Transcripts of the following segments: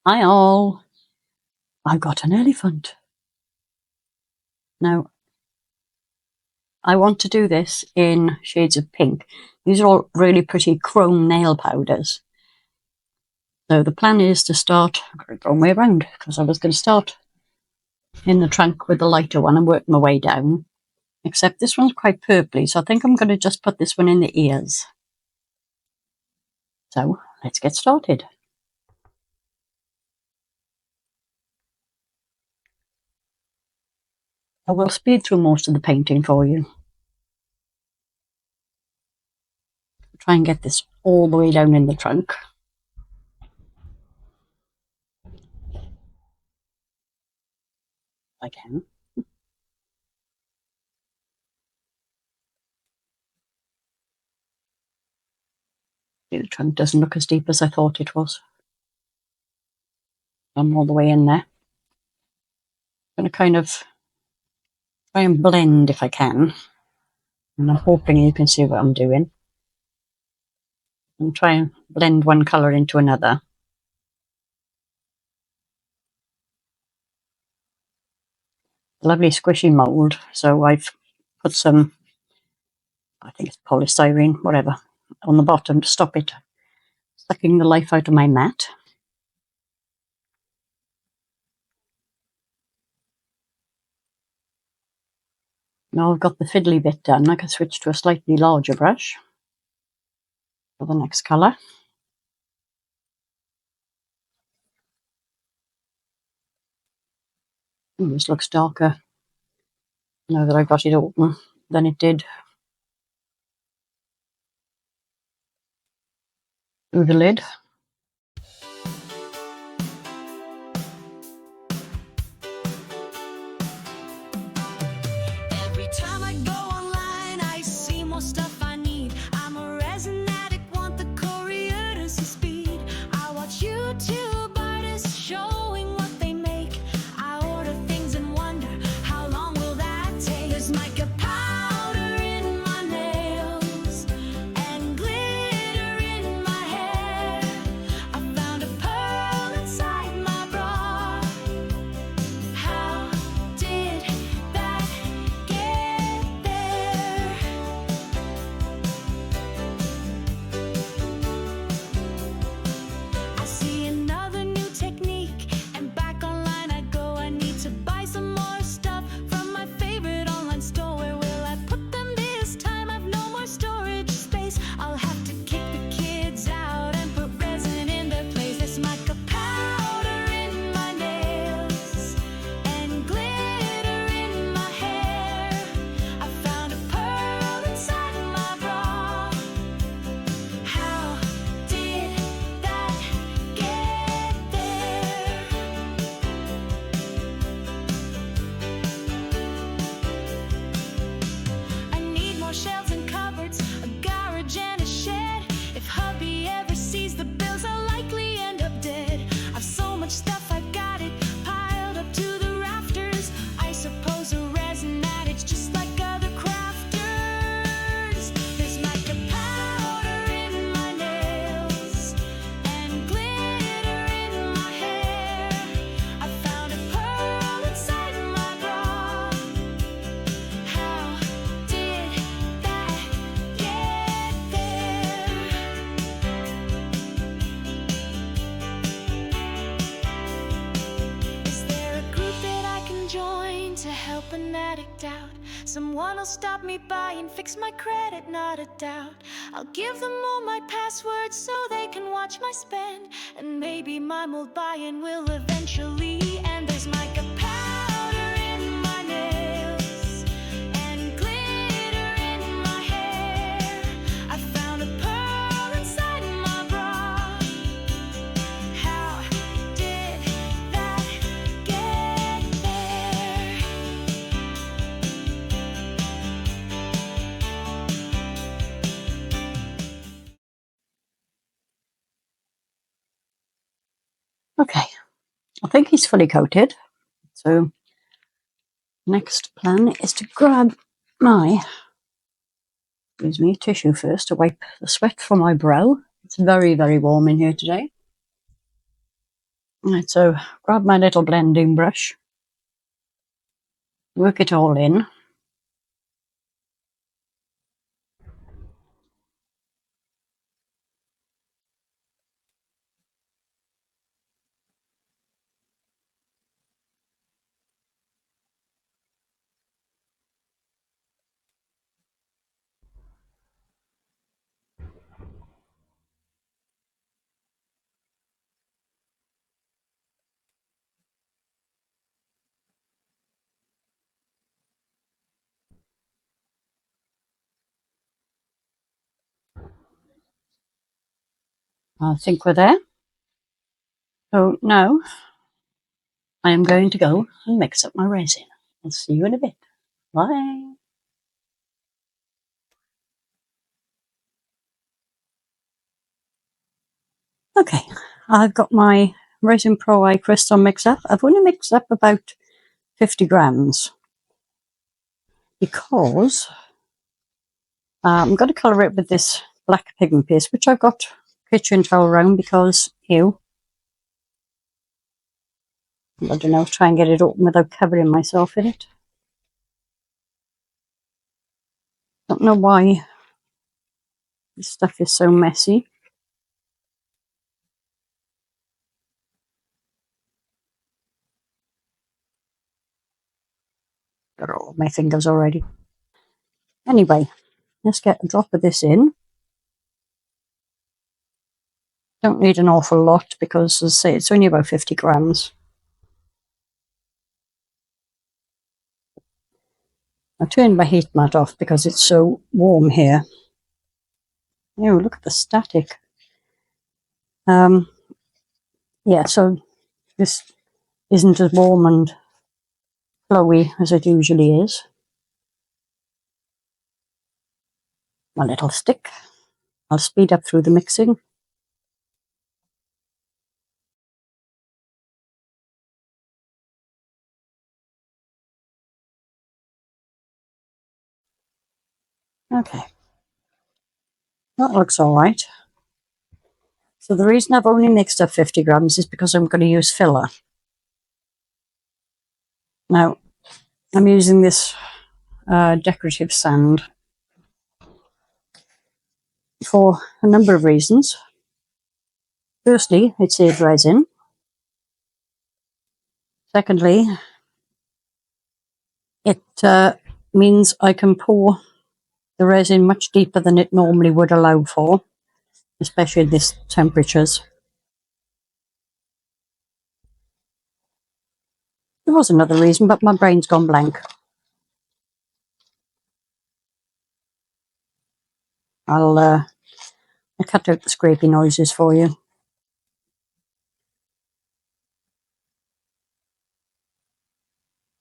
Hi all! I got an elephant. Now, I want to do this in shades of pink. These are all really pretty chrome nail powders. So the plan is to start, I've got it the wrong way around, because I was going to start in the trunk with the lighter one and work my way down. Except this one's quite purpley, so I think I'm going to just put this one in the ears. So, let's get started. I will speed through most of the painting for you. Try and get this all the way down in the trunk. If I can. The trunk doesn't look as deep as I thought it was. I'm all the way in there. I'm going to kind of try and blend if I can. And I'm hoping you can see what I'm doing. And try and blend one colour into another. Lovely squishy mould. So I've put some, I think it's polystyrene, whatever, on the bottom to stop it sucking the life out of my mat. Now I've got the fiddly bit done, I can switch to a slightly larger brush for the next colour. This looks darker now that I've got it open than it did through the lid. Every time I go online, I see more stuff I need. I'm a resin addict, want the courtesy speed. I watch YouTube artists showing what they make. I order things and wonder, how long will that take? There's mica powder in my nails and glitter in my hair. I found a pearl inside my bra. How did that get there? I see another new technique, and back online I go. I need to buy some more stuff from my favorite online store. Where will I put them this time? I've no more storage space. I'll have to kick the kids out and put resin in their place. There's mica powder in my nails and glitter in my hair. I found a pearl inside my bra. How did that get there? I need more shelves and cupboards, a garage and a shed. If hubby ever sees the bills, I'll likely end up dead. I've so much stuff, I've got it piled up to the rafters. I suppose a resin addict's just like other crafters. There's mica powder in my nails and glitter in my hair. I found a pearl inside my bra. How did that get there? Is there a group that I can join to help an addict out? Someone will stop me by and fix my credit, not a doubt. I'll give them all my passwords so they can watch my spend. And maybe my mold buy-in will eventually end. There's mica powder in my nails and glitter in my hair. I found a pearl inside my bra. How did that get there? Okay, I think he's fully coated. So next plan is to grab my, excuse me, tissue first to wipe the sweat from my brow. It's very, very warm in here today. Right, so grab my little blending brush, work it all in. I think we're there. So now I am going to go and mix up my resin. I'll see you in a bit. Bye. Okay, I've got my Resin Pro Eye crystal mix up. I've only mixed up about 50 grams because I'm going to colour it with this black pigment paste, which I've got kitchen towel around because, I don't know, try and get it open without covering myself in it. Don't know why this stuff is so messy. Got all of my fingers already. Anyway, let's get a drop of this in. Don't need an awful lot because, as I say, it's only about 50 grams. I turned my heat mat off because it's so warm here. Oh, look at the static. Yeah, so this isn't as warm and flowy as it usually is. My little stick. I'll speed up through the mixing. Okay, that looks all right. So the reason I've only mixed up 50 grams is because I'm going to use filler. Now, I'm using this decorative sand for a number of reasons. Firstly, it saves resin. Secondly, it means I can pour the resin much deeper than it normally would allow for, especially at these temperatures. There was another reason, but my brain's gone blank. I'll cut out the scrapey noises for you.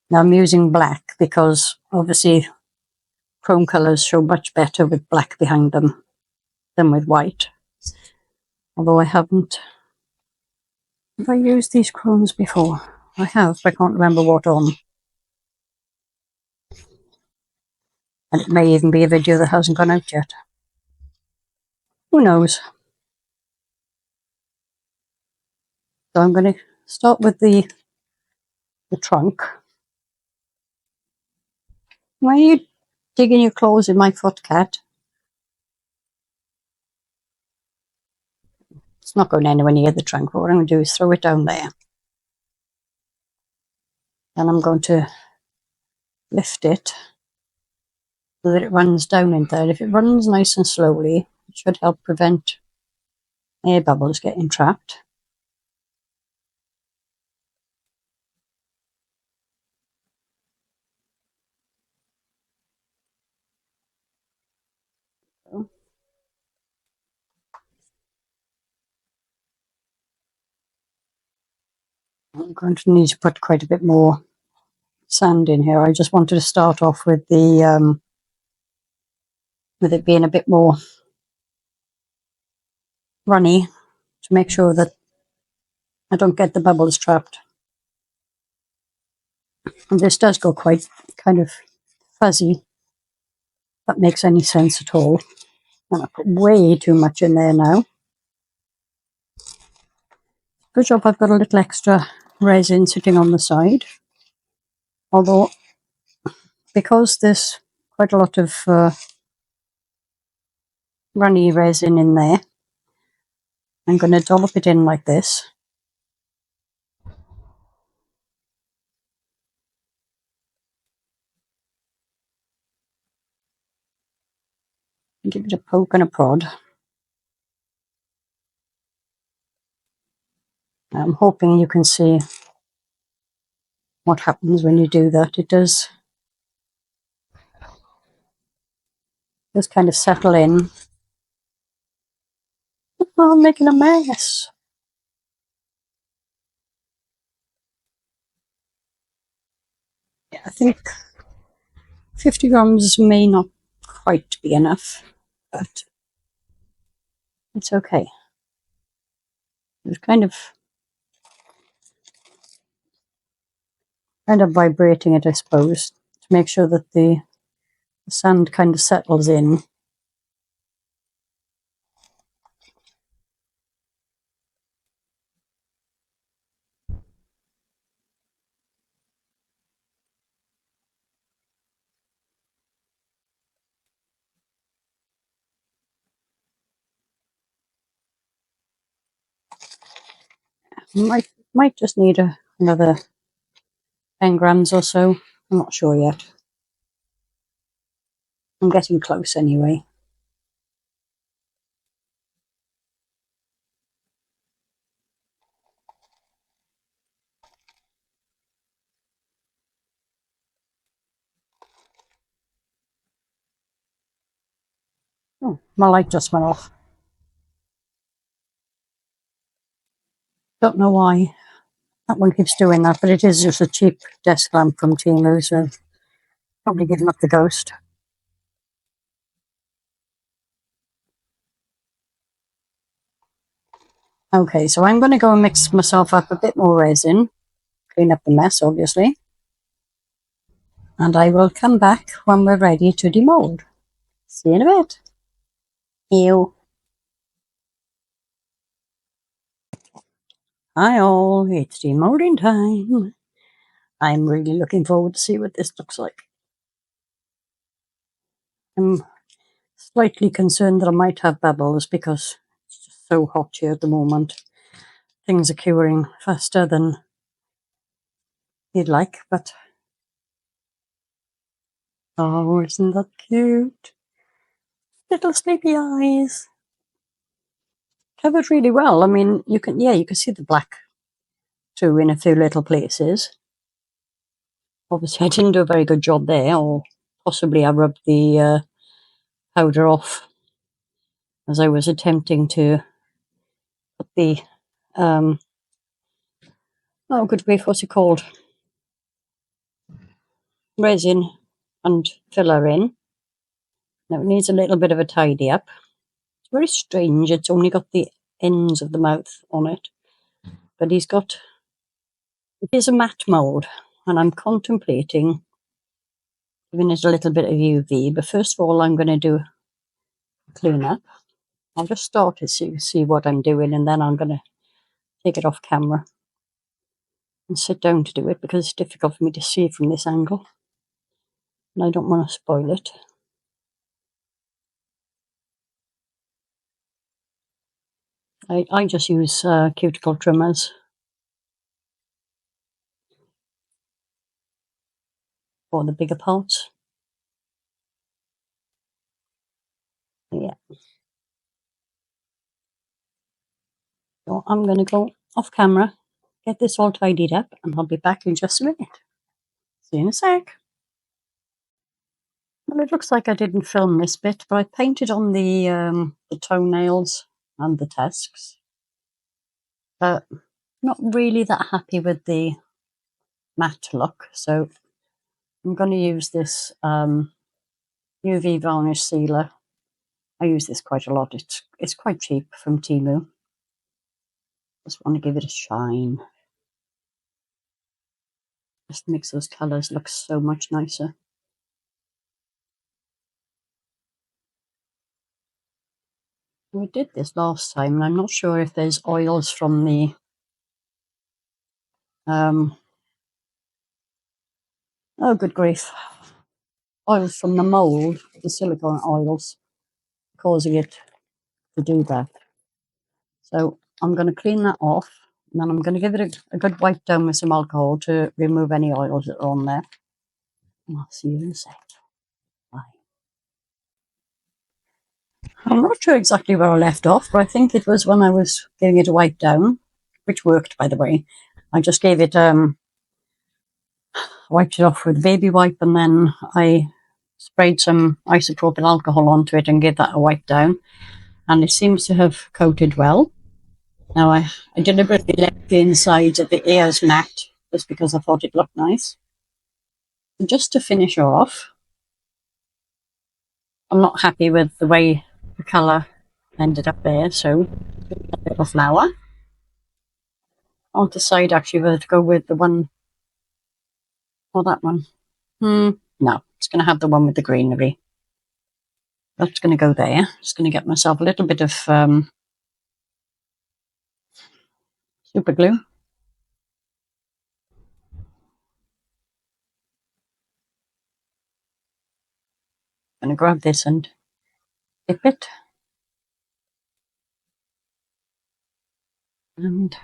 Now I'm using black because obviously chrome colours show much better with black behind them than with white. Although I haven't. Have I used these chromes before? I have, but I can't remember what on. And it may even be a video that hasn't gone out yet. Who knows? So I'm going to start with the trunk. Why are you digging your claws in my foot, cat? It's not going anywhere near the trunk. What I'm going to do is throw it down there. Then I'm going to lift it so that it runs down in there. If it runs nice and slowly, it should help prevent air bubbles getting trapped. I'm going to need to put quite a bit more sand in here. I just wanted to start off with the with it being a bit more runny to make sure that I don't get the bubbles trapped. And this does go quite kind of fuzzy. If that makes any sense at all. And I put way too much in there now. Good job I've got a little extra resin sitting on the side. Although, because there's quite a lot of runny resin in there, I'm going to dollop it in like this. Give it a poke and a prod. I'm hoping you can see what happens when you do that. It does just kind of settle in. Oh, I'm making a mess. Yeah, I think 50 grams may not quite be enough, but it's okay. It's kind of vibrating it, I suppose, to make sure that the sand kind of settles in. Might just need another 10 grams or so. I'm not sure yet. I'm getting close anyway. Oh, my light just went off. Don't know why that one keeps doing that, but it is just a cheap desk lamp from Temu, so probably giving up the ghost. Okay, so I'm going to go and mix myself up a bit more resin, clean up the mess, obviously, and I will come back when we're ready to demold. See you in a bit. Ew. Hi all, it's demolding time. I'm really looking forward to see what this looks like. I'm slightly concerned that I might have bubbles because it's just so hot here at the moment. Things are curing faster than you'd like, but oh, isn't that cute? Little sleepy eyes. Covered really well. I mean, you can see the black too in a few little places. Obviously, I didn't do a very good job there, or possibly I rubbed the powder off as I was attempting to put the oh, good grief, what's it called? Resin and filler in. Now it needs a little bit of a tidy up. It's very strange. It's only got the ends of the mouth on it, but it is a matte mould, and I'm contemplating giving it a little bit of UV. But first of all, I'm going to do a clean up. I'll just start it so you can see what I'm doing, and then I'm going to take it off camera and sit down to do it because it's difficult for me to see from this angle, and I don't want to spoil it. I just use cuticle trimmers for the bigger parts. Yeah. So I'm going to go off camera, get this all tidied up, and I'll be back in just a minute. See you in a sec. Well, it looks like I didn't film this bit, but I painted on the toenails and the tusks. But not really that happy with the matte look, so I'm going to use this UV varnish sealer. I use this quite a lot. It's quite cheap from Temu. Just want to give it a shine. Just makes those colours look so much nicer. We did this last time, and I'm not sure if there's oils from the oh, good grief. Oils from the mold, the silicone oils, causing it to do that. So I'm going to clean that off, and then I'm going to give it a good wipe down with some alcohol to remove any oils that are on there. And I'll see you in a sec. Bye. I'm not sure exactly where I left off, but I think it was when I was giving it a wipe down, which worked, by the way. I just gave it, wiped it off with a baby wipe, and then I sprayed some isopropyl alcohol onto it and gave that a wipe down. And it seems to have coated well. Now, I deliberately left the insides of the ears matte just because I thought it looked nice. And just to finish off, I'm not happy with the way the colour ended up there, so a bit of flower. I'll decide actually whether to go with the one or that one. No, it's going to have the one with the greenery. That's going to go there. Just going to get myself a little bit of super glue. I'm going to grab this and dip it. And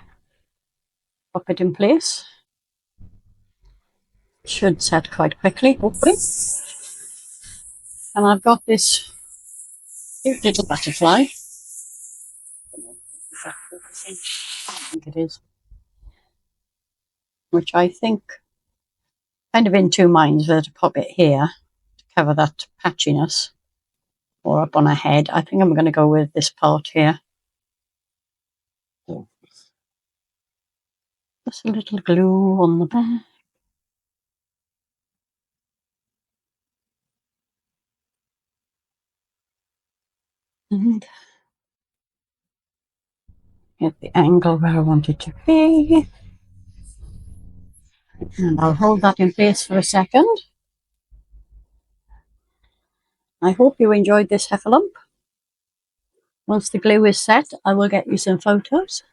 pop it in place. Should set quite quickly, hopefully. And I've got this cute little butterfly. I think it is. Which I think, kind of in two minds whether to pop it here to cover that patchiness or up on her head. I think I'm going to go with this part here. Just a little glue on the back. And get the angle where I want it to be. And I'll hold that in place for a second. I hope you enjoyed this Heffalump. Once the glue is set, I will get you some photos.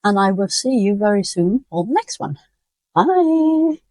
And I will see you very soon for the next one. Bye!